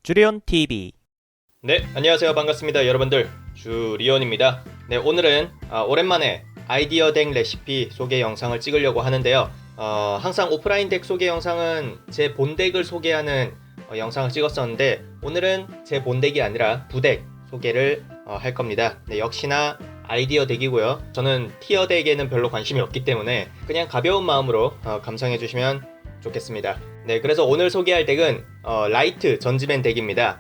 주리온 TV. 네, 안녕하세요. 반갑습니다. 여러분들. 주리온입니다. 네, 오늘은 오랜만에 아이디어 덱 레시피 소개 영상을 찍으려고 하는데요. 항상 오프라인 덱 소개 영상은 제 본 덱을 소개하는 영상을 찍었었는데, 오늘은 제 본 덱이 아니라 부덱 소개를 할 겁니다. 네, 역시나 아이디어 덱이고요. 저는 티어 덱에는 별로 관심이 없기 때문에 그냥 가벼운 마음으로 감상해 주시면 좋겠습니다. 네, 그래서 오늘 소개할 덱은 라이트 전지맨 덱입니다.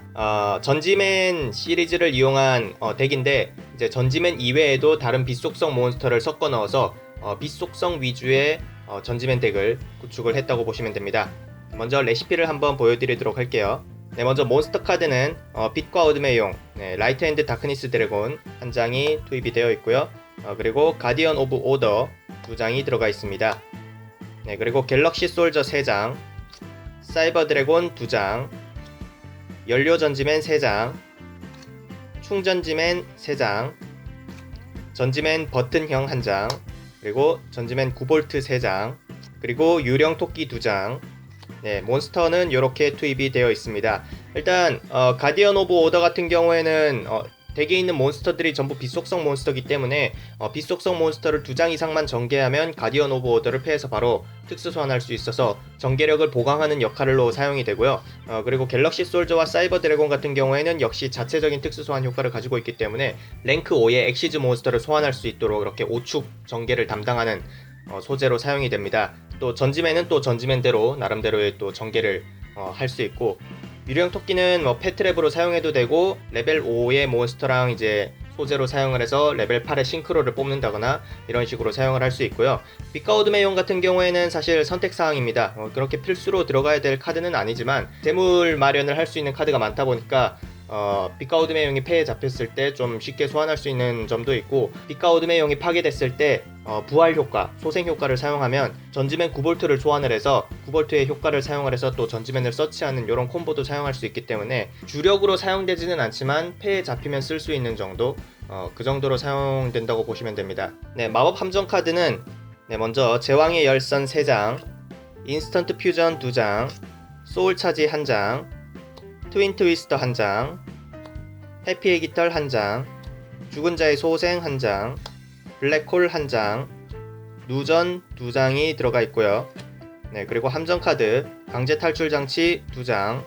전지맨 시리즈를 이용한 덱인데, 이제 전지맨 이외에도 다른 빛속성 몬스터를 섞어 넣어서 빛속성 위주의 전지맨 덱을 구축을 했다고 보시면 됩니다. 먼저 레시피를 한번 보여드리도록 할게요. 네, 먼저 몬스터 카드는 빛과 어둠의 용, 라이트 앤드 다크니스 드래곤 한 장이 투입이 되어 있고요. 그리고 가디언 오브 오더 두 장이 들어가 있습니다. 네, 그리고 갤럭시 솔저 3장, 사이버 드래곤 2장, 연료 전지맨 3장, 충전지맨 3장, 전지맨 버튼형 1장, 그리고 전지맨 9V 3장, 그리고 유령 토끼 2장. 네, 몬스터는 이렇게 투입이 되어 있습니다. 일단 가디언 오브 오더 같은 경우에는 덱에 있는 몬스터들이 전부 빛속성 몬스터이기 때문에 빛속성 몬스터를 2장 이상만 전개하면 가디언 오브 오더를 패해서 바로 특수 소환할 수 있어서 전개력을 보강하는 역할로 사용이 되고요. 그리고 갤럭시 솔저와 사이버 드래곤 같은 경우에는 역시 자체적인 특수 소환 효과를 가지고 있기 때문에 랭크 5의 엑시즈 몬스터를 소환할 수 있도록 이렇게 5축 전개를 담당하는 소재로 사용이 됩니다. 또 전지맨은 또 전지맨대로 나름대로의 또 전개를 할 수 있고, 유령 토끼는 패트랩으로 사용해도 되고, 레벨 5의 몬스터랑 이제 소재로 사용을 해서 레벨 8의 싱크로를 뽑는다거나 이런 식으로 사용을 할 수 있고요. 빛과 어둠의 용 같은 경우에는 사실 선택사항입니다. 그렇게 필수로 들어가야 될 카드는 아니지만 재물 마련을 할 수 있는 카드가 많다 보니까 빛과 어둠의 용이 패에 잡혔을 때 좀 쉽게 소환할 수 있는 점도 있고, 빛과 어둠의 용이 파괴됐을 때 부활 효과, 소생 효과를 사용하면 전지맨 9V를 소환을 해서 9V의 효과를 사용을 해서 또 전지맨을 서치하는 이런 콤보도 사용할 수 있기 때문에 주력으로 사용되지는 않지만 패에 잡히면 쓸 수 있는 정도, 그 정도로 사용된다고 보시면 됩니다. 네, 마법 함정 카드는 먼저 제왕의 열선 3장, 인스턴트 퓨전 2장, 소울 차지 1장, 트윈 트위스터 1장, 해피의 깃털 1장, 죽은 자의 소생 1장, 블랙홀 1장, 누전 2장이 들어가 있고요. 네, 그리고 함정 카드 강제 탈출 장치 2장,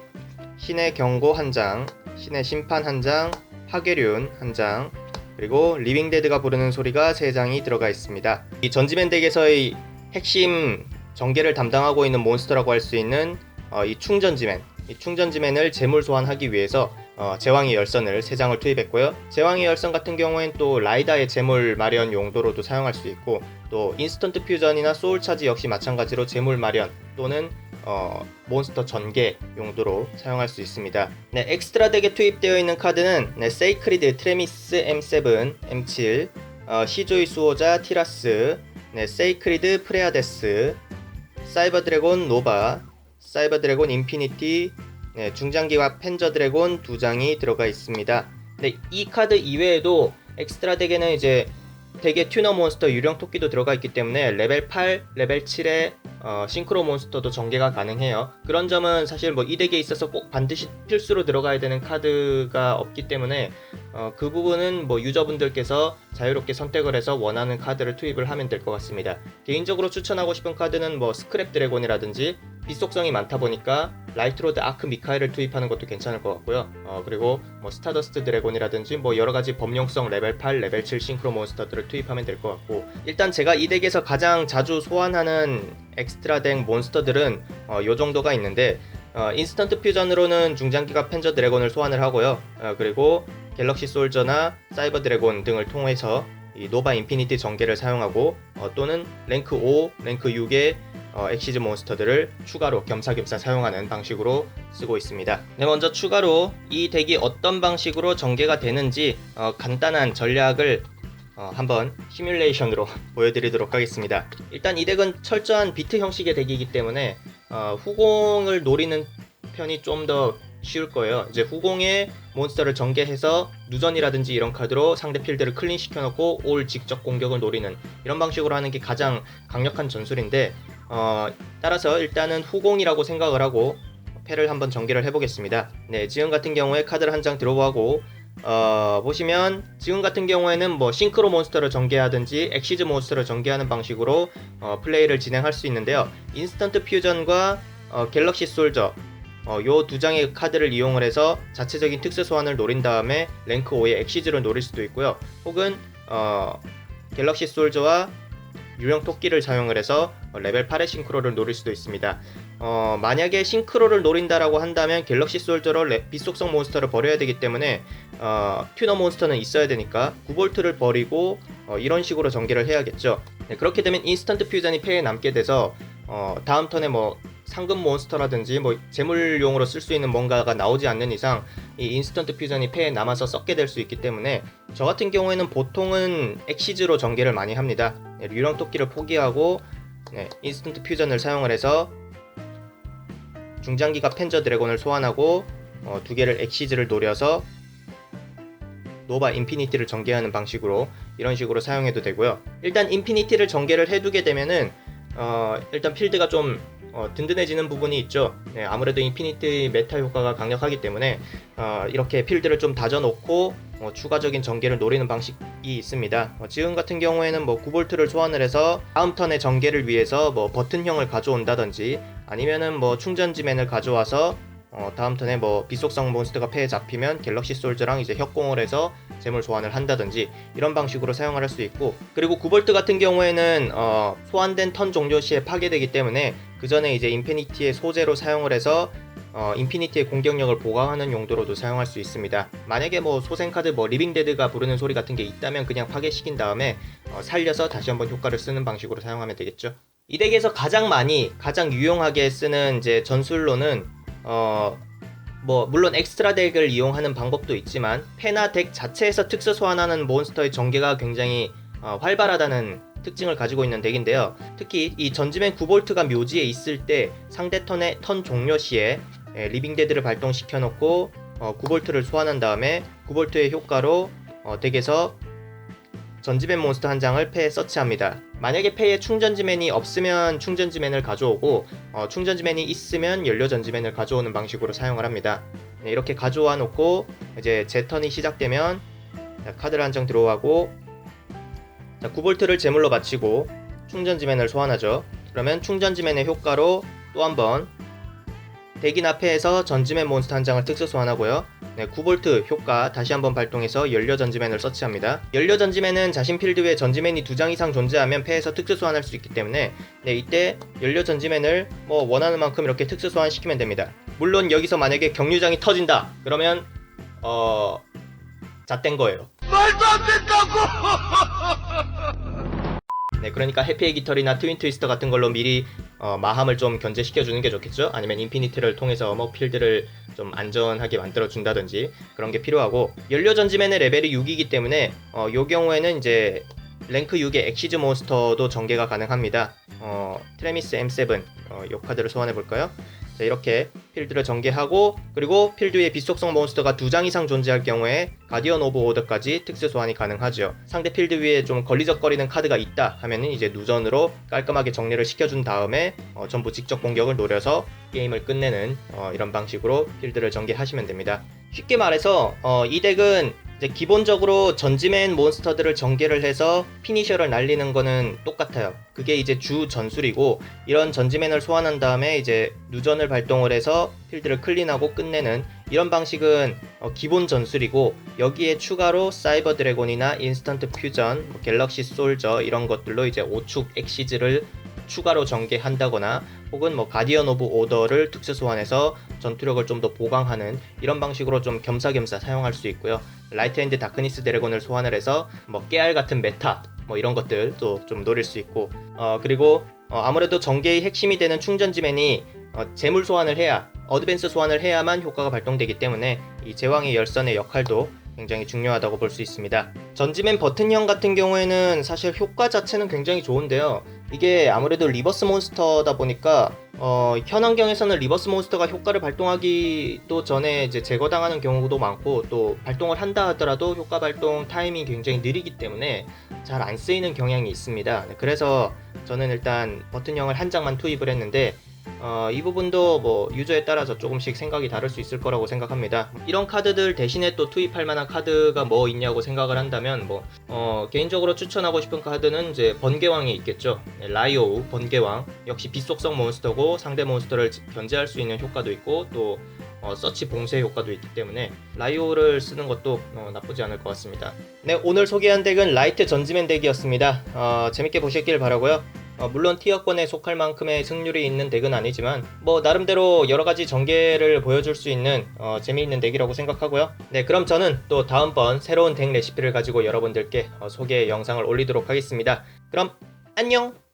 신의 경고 1장, 신의 심판 1장, 파괴륜 1장, 그리고 리빙 데드가 부르는 소리가 3장이 들어가 있습니다. 이 전지맨 덱에서의 핵심 전개를 담당하고 있는 몬스터라고 할 수 있는 이 충전지맨, 이 충전지맨을 재물 소환하기 위해서 제왕의 열선을 3장을 투입했고요. 제왕의 열선 같은 경우엔 또 라이다의 재물 마련 용도로도 사용할 수 있고, 또 인스턴트 퓨전이나 소울 차지 역시 마찬가지로 재물 마련 또는 몬스터 전개 용도로 사용할 수 있습니다. 네, 엑스트라 덱에 투입되어 있는 카드는 세이크리드 트레미스 M7, M7, 시조의 수호자 티라스, 세이크리드 프레아데스, 사이버 드래곤 노바, 사이버 드래곤 인피니티, 중장기와 펜저 드래곤 2장이 들어가 있습니다. 이 카드 이외에도 엑스트라 덱에는 이제 덱의 튜너 몬스터 유령 토끼도 들어가 있기 때문에 레벨 8, 레벨 7의 싱크로 몬스터도 전개가 가능해요. 그런 점은 사실 이 덱에 있어서 꼭 반드시 필수로 들어가야 되는 카드가 없기 때문에 그 부분은 유저분들께서 자유롭게 선택을 해서 원하는 카드를 투입을 하면 될 것 같습니다. 개인적으로 추천하고 싶은 카드는 스크랩 드래곤이라든지 빛속성이 많다 보니까 라이트로드 아크 미카엘을 투입하는 것도 괜찮을 것 같고요. 그리고 스타더스트 드래곤이라든지 여러가지 범용성 레벨 8, 레벨 7 싱크로 몬스터들을 투입하면 될 것 같고, 일단 제가 이 덱에서 가장 자주 소환하는 엑스트라 덱 몬스터들은 요 정도가 있는데, 인스턴트 퓨전으로는 중장기가 펜저 드래곤을 소환을 하고요. 그리고 갤럭시 솔저나 사이버 드래곤 등을 통해서 이 노바 인피니티 전개를 사용하고, 또는 랭크 5, 랭크 6의 엑시즈 몬스터들을 추가로 겸사겸사 사용하는 방식으로 쓰고 있습니다. 먼저 추가로 이 덱이 어떤 방식으로 전개가 되는지 간단한 전략을 한번 시뮬레이션으로 보여드리도록 하겠습니다. 일단 이 덱은 철저한 비트 형식의 덱이기 때문에 후공을 노리는 편이 좀 더 쉬울 거예요. 이제 후공에 몬스터를 전개해서 누전이라든지 이런 카드로 상대 필드를 클린 시켜놓고 올 직접 공격을 노리는 이런 방식으로 하는 게 가장 강력한 전술인데, 따라서 일단은 후공이라고 생각을 하고 패를 한번 전개를 해보겠습니다. 네, 지금 같은 경우에 카드를 한 장 드로우하고 보시면 지금 같은 경우에는 뭐 싱크로 몬스터를 전개하든지 엑시즈 몬스터를 전개하는 방식으로 플레이를 진행할 수 있는데요. 인스턴트 퓨전과 갤럭시 솔저 요 두 장의 카드를 이용을 해서 자체적인 특수 소환을 노린 다음에 랭크 5의 엑시즈를 노릴 수도 있고요. 혹은 갤럭시 솔저와 유령 토끼를 사용을 해서 레벨 8의 싱크로를 노릴 수도 있습니다. 만약에 싱크로를 노린다라고 한다면 갤럭시 솔저로 비속성 몬스터를 버려야 되기 때문에 튜너 몬스터는 있어야 되니까 9볼트를 버리고 이런 식으로 전개를 해야겠죠. 네, 그렇게 되면 인스턴트 퓨전이 패에 남게 돼서 다음 턴에 뭐 상금 몬스터라든지 뭐 재물용으로 쓸 수 있는 뭔가가 나오지 않는 이상 이 인스턴트 퓨전이 패에 남아서 썩게 될 수 있기 때문에 저 같은 경우에는 보통은 엑시즈로 전개를 많이 합니다. 네, 유령 토끼를 포기하고 인스턴트 퓨전을 사용을 해서 중장기가 펜저 드래곤을 소환하고 두 개를 엑시즈를 노려서 노바 인피니티를 전개하는 방식으로 이런 식으로 사용해도 되고요. 일단 인피니티를 전개를 해두게 되면은 일단 필드가 좀 든든해지는 부분이 있죠. 네, 아무래도 인피니티 메타 효과가 강력하기 때문에 이렇게 필드를 좀 다져놓고 추가적인 전개를 노리는 방식이 있습니다. 지금 같은 경우에는 뭐 9볼트를 소환을 해서 다음 턴의 전개를 위해서 뭐 버튼형을 가져온다든지 아니면은 뭐 충전지맨을 가져와서 다음 턴에 뭐 비속성 몬스터가 패에 잡히면 갤럭시 솔저랑 이제 협공을 해서 재물 소환을 한다든지 이런 방식으로 사용을 할 수 있고, 그리고 9볼트 같은 경우에는 소환된 턴 종료 시에 파괴되기 때문에 그 전에 이제 인피니티의 소재로 사용을 해서 인피니티의 공격력을 보강하는 용도로도 사용할 수 있습니다. 만약에 뭐 소생카드 뭐 리빙데드가 부르는 소리 같은 게 있다면 그냥 파괴시킨 다음에 살려서 다시 한번 효과를 쓰는 방식으로 사용하면 되겠죠. 이 덱에서 가장 유용하게 쓰는 이제 전술로는 뭐 물론 엑스트라 덱을 이용하는 방법도 있지만 패나 덱 자체에서 특수 소환하는 몬스터의 전개가 굉장히 활발하다는 특징을 가지고 있는 덱인데요. 특히 이 전지맨 9볼트가 묘지에 있을 때 상대 턴의 턴 종료 시에 리빙데드를 발동시켜 놓고 9볼트를 소환한 다음에 9볼트의 효과로 덱에서 전지맨 몬스터 한 장을 패에 서치합니다. 만약에 패에 충전지맨이 없으면 충전지맨을 가져오고 충전지맨이 있으면 연료전지맨을 가져오는 방식으로 사용을 합니다. 네, 이렇게 가져와 놓고 이제 제 턴이 시작되면 카드를 한 장 드로우하고 9볼트를 제물로 바치고 충전지맨을 소환하죠. 그러면 충전지맨의 효과로 또 한번 덱이나 패에서 전지맨 몬스터 한 장을 특수 소환하고요. 네, 9볼트 효과 다시 한번 발동해서 연료 전지맨을 서치합니다. 연료 전지맨은 자신 필드에 전지맨이 2장 이상 존재하면 패에서 특수 소환할 수 있기 때문에 이때 연료 전지맨을 뭐 원하는 만큼 이렇게 특수 소환시키면 됩니다. 물론 여기서 만약에 경류장이 터진다 그러면 잣된 거예요. 말도 안 된다고! 네, 그러니까 해피의 깃털이나 트윈 트위스터 같은 걸로 미리 마함을 좀 견제시켜주는 게 좋겠죠. 아니면 인피니티를 통해서 뭐 필드를 좀 안전하게 만들어준다든지 그런 게 필요하고, 연료 전지맨의 레벨이 6이기 때문에 요 경우에는 이제 랭크 6의 엑시즈 몬스터도 전개가 가능합니다. 트레미스 M7 요 카드를 소환해 볼까요? 자, 이렇게 필드를 전개하고, 그리고 필드 위에 비속성 몬스터가 2장 이상 존재할 경우에 가디언 오브 오더까지 특수 소환이 가능하죠. 상대 필드 위에 좀 걸리적거리는 카드가 있다 하면은 이제 누전으로 깔끔하게 정리를 시켜준 다음에 전부 직접 공격을 노려서 게임을 끝내는 이런 방식으로 필드를 전개하시면 됩니다. 쉽게 말해서 이 덱은 이제 기본적으로 전지맨 몬스터들을 전개를 해서 피니셔를 날리는 거는 똑같아요. 그게 이제 주 전술이고, 이런 전지맨을 소환한 다음에 이제 누전을 발동을 해서 필드를 클린하고 끝내는 이런 방식은 기본 전술이고, 여기에 추가로 사이버 드래곤이나 인스턴트 퓨전, 갤럭시 솔저 이런 것들로 이제 5축 엑시즈를 추가로 전개한다거나 혹은 뭐 가디언 오브 오더를 특수 소환해서 전투력을 좀 더 보강하는 이런 방식으로 좀 겸사겸사 사용할 수 있고요. 라이트 앤드 다크니스 드래곤을 소환을 해서 뭐 깨알 같은 메타 뭐 이런 것들도 좀 노릴 수 있고, 그리고 아무래도 전개의 핵심이 되는 충전지맨이 재물 소환을 해야, 어드밴스 소환을 해야만 효과가 발동되기 때문에 이 제왕의 열선의 역할도 굉장히 중요하다고 볼 수 있습니다. 전지맨 버튼형 같은 경우에는 사실 효과 자체는 굉장히 좋은데요. 이게 아무래도 리버스 몬스터다 보니까 현 환경에서는 리버스 몬스터가 효과를 발동하기도 전에 이제 제거당하는 경우도 많고, 또 발동을 한다 하더라도 효과 발동 타이밍이 굉장히 느리기 때문에 잘 안 쓰이는 경향이 있습니다. 그래서 저는 일단 버튼형을 한 장만 투입을 했는데, 이 부분도 뭐 유저에 따라서 조금씩 생각이 다를 수 있을 거라고 생각합니다. 이런 카드들 대신에 또 투입할 만한 카드가 뭐 있냐고 생각을 한다면 개인적으로 추천하고 싶은 카드는 이제 번개왕이 있겠죠. 네, 라이오우 번개왕 역시 빛속성 몬스터고 상대 몬스터를 견제할 수 있는 효과도 있고 또 서치 봉쇄 효과도 있기 때문에 라이오를 쓰는 것도 나쁘지 않을 것 같습니다. 네, 오늘 소개한 덱은 라이트 전지맨 덱이었습니다. 재밌게 보셨길 바라고요. 물론 티어권에 속할 만큼의 승률이 있는 덱은 아니지만 뭐 나름대로 여러가지 전개를 보여줄 수 있는 재미있는 덱이라고 생각하고요. 네, 그럼 저는 또 다음번 새로운 덱 레시피를 가지고 여러분들께 소개 영상을 올리도록 하겠습니다. 그럼 안녕!